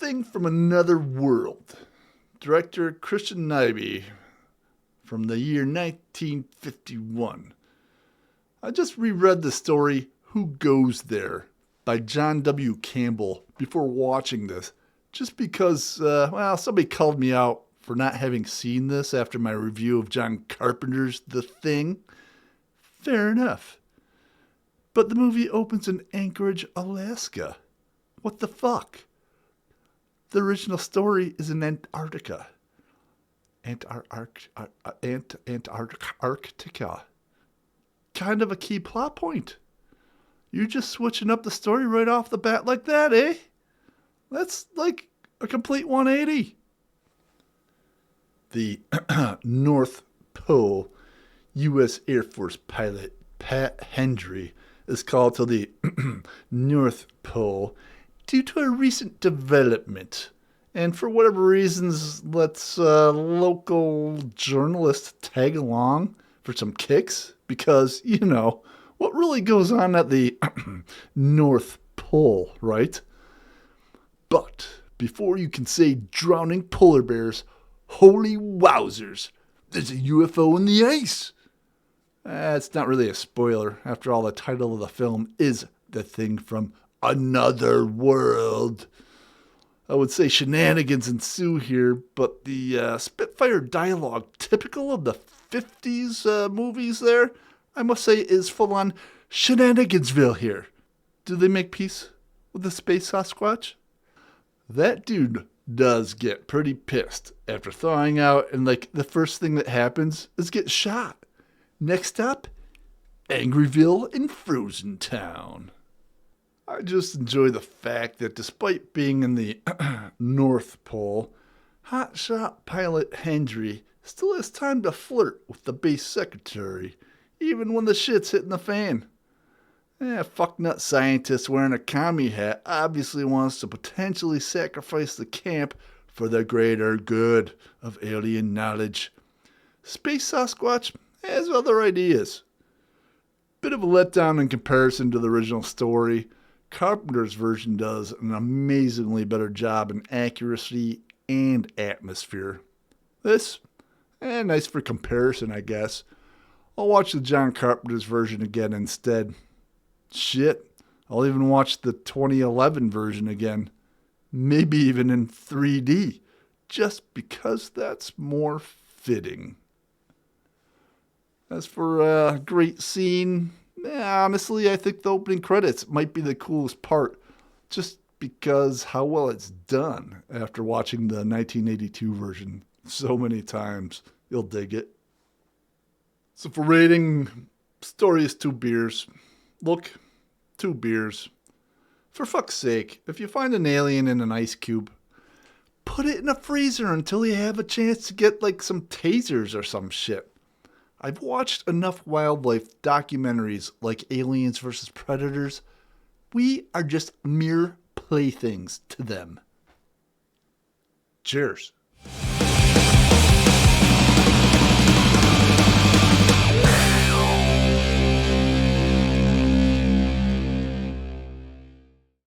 Thing from Another World. Director Christian Nyby from the year 1951. I just reread the story Who Goes There by John W. Campbell before watching this, just because, somebody called me out for not having seen this after my review of John Carpenter's The Thing. Fair enough. But the movie opens in Anchorage, Alaska. What the fuck? The original story is in Antarctica. Antarctica. Kind of a key plot point. You're just switching up the story right off the bat like that, eh? That's like a complete 180. The North Pole U.S. Air Force pilot Pat Hendry is called to the North Pole due to a recent development. And for whatever reasons, let's local journalists tag along for some kicks. Because, what really goes on at the North Pole, right? But before you can say drowning polar bears, holy wowzers, there's a UFO in the ice. It's not really a spoiler. After all, the title of the film is The Thing from Another World. I would say shenanigans ensue here, but the Spitfire dialogue, typical of the 50s movies there, I must say is full on shenanigansville here. Do they make peace with the space Sasquatch? That dude does get pretty pissed after thawing out, and the first thing that happens is get shot. Next up, Angryville in Frozen Town. I just enjoy the fact that despite being in the North Pole, hotshot pilot Hendry still has time to flirt with the base secretary, even when the shit's hitting the fan. Fucknut scientist wearing a commie hat obviously wants to potentially sacrifice the camp for the greater good of alien knowledge. Space Sasquatch has other ideas. Bit of a letdown in comparison to the original story. Carpenter's version does an amazingly better job in accuracy and atmosphere. This, nice for comparison, I guess. I'll watch the John Carpenter's version again instead. Shit, I'll even watch the 2011 version again. Maybe even in 3D, just because that's more fitting. As for a great scene, honestly, I think the opening credits might be the coolest part, just because how well it's done after watching the 1982 version so many times. You'll dig it. So for rating, story is 2 beers. Look, 2 beers. For fuck's sake, if you find an alien in an ice cube, put it in a freezer until you have a chance to get some tasers or some shit. I've watched enough wildlife documentaries like Aliens vs. Predators. We are just mere playthings to them. Cheers.